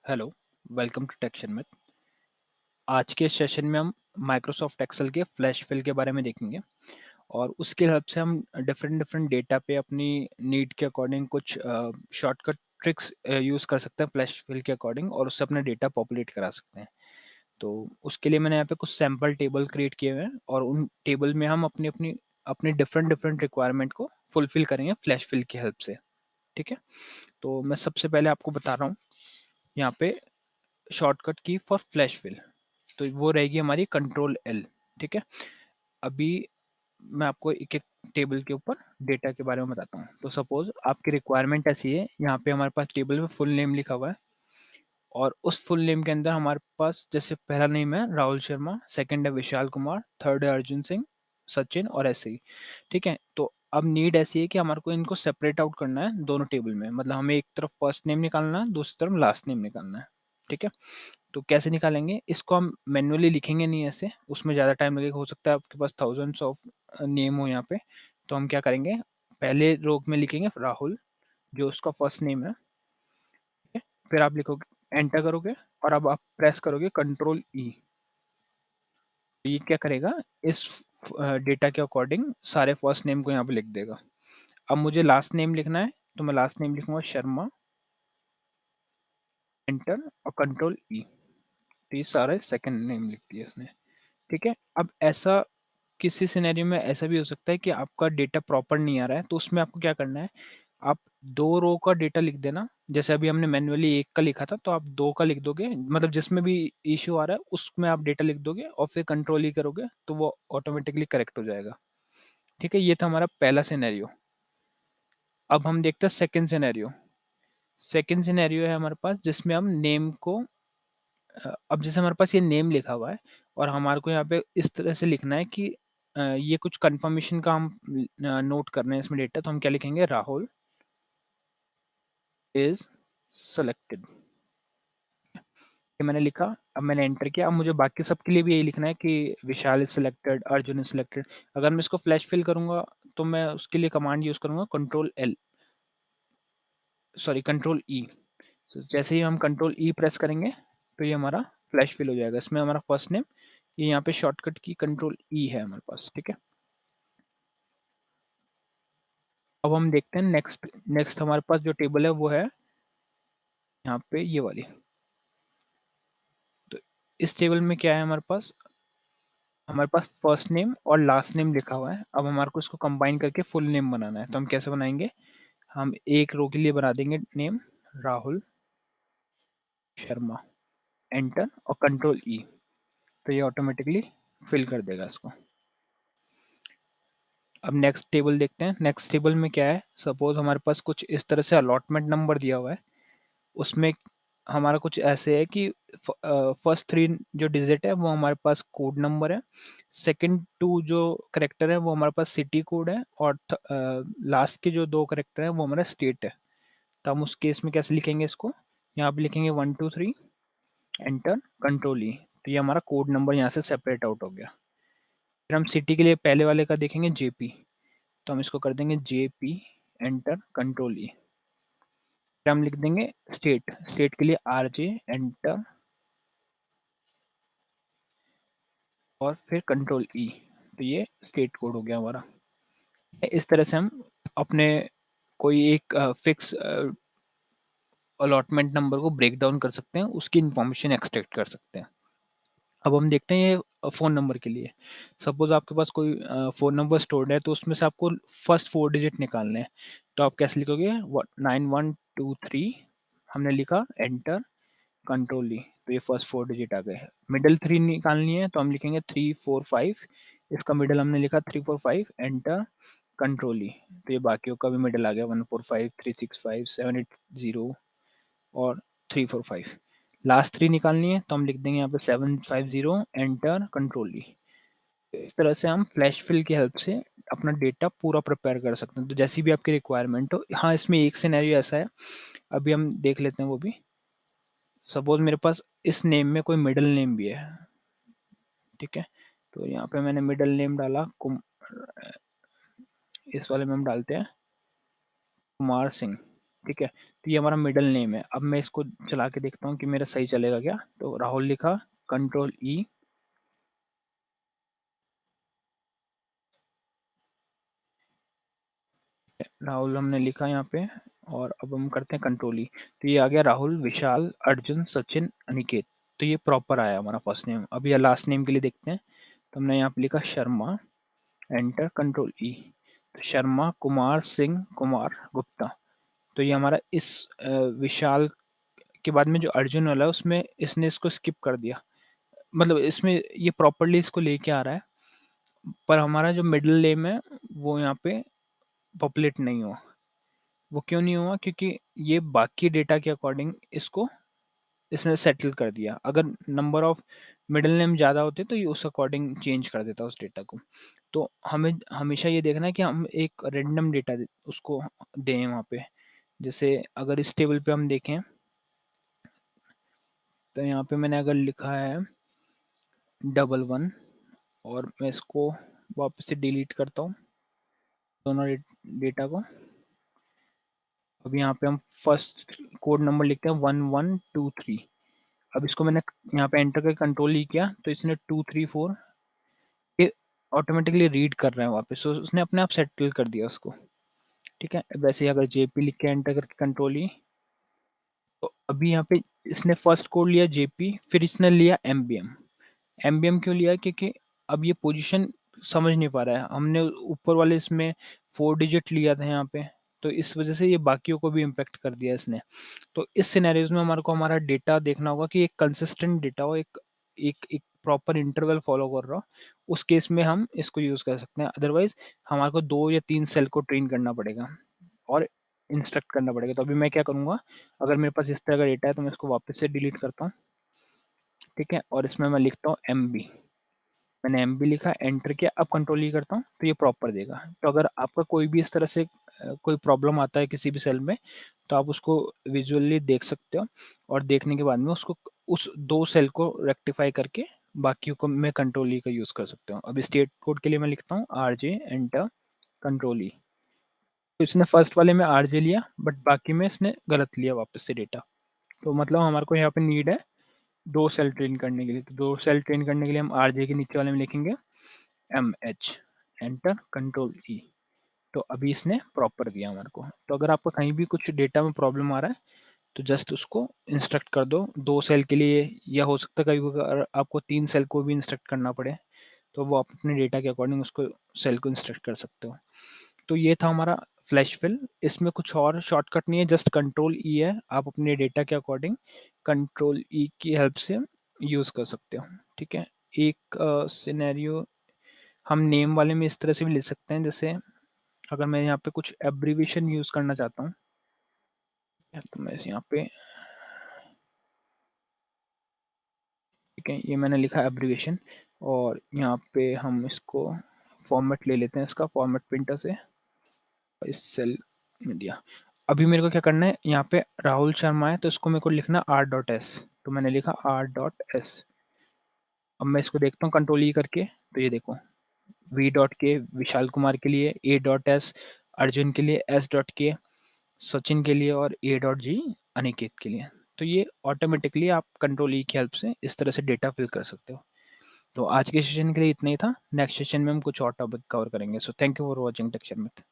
Hello, welcome to टेक्शन में। आज के सेशन में हम माइक्रोसॉफ्ट एक्सेल के फ्लैश फिल के बारे में देखेंगे और उसकी हेल्प से हम डिफरेंट डिफरेंट डेटा पे अपनी नीड के अकॉर्डिंग कुछ शॉर्टकट ट्रिक्स यूज़ कर सकते हैं फ्लैश फिल के अकॉर्डिंग और उससे अपना डेटा पॉपुलेट करा सकते हैं। तो उसके लिए मैंने यहाँ पे कुछ सैम्पल टेबल क्रिएट किए हुए हैं और उन टेबल में हम अपनी अपनी अपनी डिफरेंट डिफरेंट रिक्वायरमेंट को फुलफिल करेंगे फ्लैश फिल की हेल्प से। ठीक है, तो मैं सबसे पहले आपको बता रहा हूँ यहाँ पे शॉर्टकट की फॉर फ्लैश फिल, तो वो रहेगी हमारी कंट्रोल एल। ठीक है, अभी मैं आपको एक एक टेबल के ऊपर डेटा के बारे में बताता हूँ। तो सपोज आपकी रिक्वायरमेंट ऐसी है, यहाँ पे हमारे पास टेबल में फुल नेम लिखा हुआ है और उस फुल नेम के अंदर हमारे पास जैसे पहला नेम है राहुल शर्मा, सेकंड है विशाल कुमार, थर्ड है अर्जुन सिंह, सचिन और ऐसे ही। ठीक है, तो अब नीड ऐसी है कि हमारे को इनको सेपरेट आउट करना है दोनों टेबल में, मतलब हमें एक तरफ फर्स्ट नेम निकालना है, दूसरी तरफ लास्ट नेम निकालना है। ठीक है, तो कैसे निकालेंगे इसको? हम मैन्युअली लिखेंगे नहीं ऐसे, उसमें ज़्यादा टाइम लगेगा। हो सकता है आपके पास थाउजेंड्स ऑफ नेम हो यहाँ पे। तो हम क्या करेंगे, पहले रो में लिखेंगे राहुल जो उसका फर्स्ट नेम है। ठीक है, फिर आप लिखोगे, एंटर करोगे और अब आप प्रेस करोगे कंट्रोल ई। ये क्या करेगा, इस डेटा के अकॉर्डिंग सारे फर्स्ट नेम को यहाँ पे लिख देगा। अब मुझे लास्ट नेम लिखना है, तो मैं लास्ट नेम लिखूंगा शर्मा, एंटर और कंट्रोल ई। तो ये सारे सेकंड नेम लिख दिया इसने। ठीक है, अब ऐसा किसी सिनेरियो में ऐसा भी हो सकता है कि आपका डेटा प्रॉपर नहीं आ रहा है, तो उसमें आपको क्या करना है, आप दो रो का डेटा लिख देना। जैसे अभी हमने मैन्युअली एक का लिखा था, तो आप दो का लिख दोगे, मतलब जिसमें भी इश्यू आ रहा है उसमें आप डेटा लिख दोगे और फिर कंट्रोल ही करोगे तो वो ऑटोमेटिकली करेक्ट हो जाएगा। ठीक है, ये था हमारा पहला सिनेरियो। अब हम देखते हैं सेकंड सिनेरियो। सेकंड सिनेरियो है हमारे पास जिसमें हम नेम को अब जैसे हमारे पास ये नेम लिखा हुआ है और हमारे को यहाँ पे इस तरह से लिखना है कि ये कुछ कंफर्मेशन का हम नोट कर रहे हैं इसमें डेटा, तो हम क्या लिखेंगे, राहुल इज सेलेक्टेड। ये मैंने लिखा, अब मैंने एंटर किया। अब मुझे बाकी सबके लिए भी यही लिखना है कि Vishal is selected, Arjun is selected. अगर मैं इसको फ्लैश फिल करूंगा तो मैं उसके लिए कमांड यूज करूंगा कंट्रोल एल, सॉरी कंट्रोल ई। जैसे ही हम कंट्रोल ई प्रेस करेंगे तो ये हमारा फ्लैश फिल हो जाएगा। इसमें हमारा फर्स्ट नेम, ये यहाँ पे शॉर्टकट की कंट्रोल ई है हमारे पास। ठीक है, अब हम देखते हैं नेक्स्ट। नेक्स्ट हमारे पास जो टेबल है वो है यहाँ पे ये वाली। तो इस टेबल में क्या है हमारे पास फर्स्ट नेम और लास्ट नेम लिखा हुआ है। अब हमारे को इसको कंबाइन करके फुल नेम बनाना है, तो हम कैसे बनाएंगे, हम एक रो के लिए बना देंगे नेम राहुल शर्मा, एंटर और कंट्रोल ई। तो ये ऑटोमेटिकली फिल कर देगा इसको। अब नेक्स्ट टेबल देखते हैं। नेक्स्ट टेबल में क्या है, सपोज हमारे पास कुछ इस तरह से अलॉटमेंट नंबर दिया हुआ है। उसमें हमारा कुछ ऐसे है कि फर्स्ट थ्री जो डिजिट है वो हमारे पास कोड नंबर है, सेकंड टू जो करेक्टर है वो हमारे पास सिटी कोड है और लास्ट के जो दो करेक्टर है वो हमारा स्टेट है। तो हम उस केस में कैसे लिखेंगे इसको, यहाँ पे लिखेंगे 1 2 3 एंटर कंट्रोल ई। तो ये हमारा कोड नंबर यहाँ से सेपरेट आउट हो गया। फिर हम सिटी के लिए पहले वाले का देखेंगे जेपी, तो हम इसको कर देंगे जेपी, एंटर कंट्रोल ई। फिर हम लिख देंगे स्टेट, स्टेट के लिए आरजे, एंटर और फिर कंट्रोल ई। तो ये स्टेट कोड हो गया हमारा। इस तरह से हम अपने कोई एक फिक्स अलॉटमेंट नंबर को ब्रेक डाउन कर सकते हैं, उसकी इंफॉर्मेशन एक्सट्रैक्ट कर सकते हैं। अब हम देखते हैं ये फ़ोन नंबर के लिए। सपोज आपके पास कोई फ़ोन नंबर स्टोर्ड है, तो उसमें से आपको फर्स्ट 4 डिजिट निकालने हैं। तो आप कैसे लिखोगे, 9123 हमने लिखा, एंटर कंट्रोल ली, तो ये फर्स्ट 4 डिजिट आ गए। मिडल 3 निकालनी है तो हम लिखेंगे 345, इसका मिडल हमने लिखा 345, एंटर कंट्रोल ली, तो ये बाकियों का भी मिडल आ गया, 145, 365, 780 और 345। लास्ट 3 निकालनी है तो हम लिख देंगे यहाँ पे 750, एंटर कंट्रोल ली। इस तरह से हम फ्लैश फिल की हेल्प से अपना डेटा पूरा प्रिपेयर कर सकते हैं, तो जैसी भी आपकी रिक्वायरमेंट हो। हाँ, इसमें एक सिनेरियो ऐसा है, अभी हम देख लेते हैं वो भी। सपोज मेरे पास इस नेम में कोई मिडिल नेम भी है। ठीक है, तो यहाँ पे मैंने मिडिल नेम डाला इस वाले में हम डालते हैं कुमार सिंह। ठीक है? तो ये हमारा मिडल नेम है। अब मैं इसको चला के देखता हूँ कि मेरा सही चलेगा क्या? तो राहुल लिखा, कंट्रोल ई, राहुल हमने लिखा यहाँ पे, और अब हम करते हैं कंट्रोल ई। तो ये आ गया राहुल, विशाल, अर्जुन, सचिन, अनिकेत। तो ये प्रॉपर आया हमारा फर्स्ट नेम। अब ये लास्ट नेम के लिए देखते हैं। तो हमने यहाँ पे लिखा शर्मा, एंटर, कंट्रोल ई। तो शर्मा, कुमार, सिंह, कुमार, गुप्ता। तो ये हमारा इस विशाल के बाद में जो अर्जुन वाला है उसमें इसने इसको स्किप कर दिया। मतलब इसमें ये प्रॉपर्ली इसको लेके आ रहा है, पर हमारा जो मिडिल नेम है वो यहाँ पे पॉपुलेट नहीं हुआ। वो क्यों नहीं हुआ? क्योंकि ये बाकी डेटा के अकॉर्डिंग इसको इसने सेटल कर दिया। अगर नंबर ऑफ मिडिल नेम ज़्यादा होते तो ये उस अकॉर्डिंग चेंज कर देता उस डेटा को। तो हमें हमेशा ये देखना है कि हम एक रैंडम डेटा उसको दें वहाँ पे। जैसे अगर इस टेबल पे हम देखें, तो यहाँ पे मैंने अगर लिखा है 11 और मैं इसको वापस से डिलीट करता हूँ दोनों डेटा को। अब यहाँ पे हम फर्स्ट कोड नंबर लिखते हैं 1123। अब इसको मैंने यहाँ पे एंटर करके कंट्रोल ही किया तो इसने 234 ये ऑटोमेटिकली रीड कर रहा है वापस। सो उसने अपने आप सेटल कर दिया उसको। ठीक है, वैसे ही अगर जेपी लिख के एंटर करके कंट्रोल ही, तो अभी यहाँ पे इसने फर्स्ट कोड लिया जेपी, फिर इसने लिया एमबीएम। एमबीएम क्यों लिया? क्योंकि अब ये पोजीशन समझ नहीं पा रहा है। हमने ऊपर वाले इसमें 4 डिजिट लिया था यहाँ पे, तो इस वजह से ये बाकियों को भी इम्पेक्ट कर दिया इसने। तो इस सिनेरियोज में हमारे को हमारा डेटा देखना होगा कि एक कंसिस्टेंट डेटा हो, एक एक एक प्रॉपर इंटरवल फॉलो कर रहा हो। उस केस में हम इसको यूज कर सकते हैं। अदरवाइज हमारे को 2 या 3 सेल को ट्रेन करना पड़ेगा और इंस्ट्रक्ट करना पड़ेगा। तो अभी मैं क्या करूँगा, अगर मेरे पास इस तरह का डेटा है तो मैं इसको वापस से डिलीट करता हूँ। ठीक है, और इसमें मैं लिखता हूँ एमबी। मैंने एमबी लिखा, एंटर किया, अब कंट्रोल ही करता हूँ तो ये प्रॉपर देगा। तो अगर आपका कोई भी इस तरह से कोई प्रॉब्लम आता है किसी भी सेल में, तो आप उसको विजुअली देख सकते हो, और देखने के बाद में उसको उस 2 सेल को रेक्टिफाई करके बाकियों को मैं कंट्रोल ई का यूज़ कर सकते हो। अब स्टेट कोड के लिए मैं लिखता हूँ आरजे, एंटर, कंट्रोल ई। तो इसने फर्स्ट वाले में आरजे लिया, बट बाकी में इसने गलत लिया वापस से डेटा। तो मतलब हमारे को यहाँ पे नीड है 2 सेल ट्रेन करने के लिए। तो 2 सेल ट्रेन करने के लिए हम आरजे के नीचे वाले में लिखेंगे एच, एंटर, कंट्रोल ई। तो अभी इसने प्रॉपर दिया हमारे को। तो अगर आपको कहीं भी कुछ डेटा में प्रॉब्लम आ रहा है तो जस्ट उसको इंस्ट्रक्ट कर दो 2 सेल के लिए, या हो सकता है कभी अगर आपको 3 सेल को भी इंस्ट्रक्ट करना पड़े तो वो आप अपने डेटा के अकॉर्डिंग उसको सेल को इंस्ट्रक्ट कर सकते हो। तो ये था हमारा फ्लैश फिल। इसमें कुछ और शॉर्टकट नहीं है, जस्ट कंट्रोल ई है। आप अपने डेटा के अकॉर्डिंग कंट्रोल ई की हेल्प से यूज़ कर सकते हो। ठीक है, एक सिनेरियो हम नेम वाले में इस तरह से भी लिख सकते हैं। जैसे अगर मैं यहाँ पे कुछ एब्रीविएशन यूज़ करना चाहता हूँ, तो मैं यहाँ पे, ठीक है, ये मैंने लिखा एब्रीविएशन, और यहाँ पे हम इसको फॉर्मेट ले लेते हैं, इसका फॉर्मेट प्रिंटर से, इस सेल में दिया। अभी मेरे को क्या करना है, यहाँ पे राहुल शर्मा है तो इसको मेरे को लिखना r.s। तो मैंने लिखा r.s। अब मैं इसको देखता हूँ कंट्रोल ई करके, तो ये देखो v.k विशाल कुमार के लिए, a.s अर्जुन के लिए, s.k सचिन के लिए, और a.g अनिकेत के लिए। तो ये ऑटोमेटिकली आप कंट्रोल ई की हेल्प से इस तरह से डेटा फिल कर सकते हो। तो आज के सेशन के लिए इतना ही था। नेक्स्ट सेशन में हम कुछ और टॉपिक कवर करेंगे। So thank you for watching Texture meth.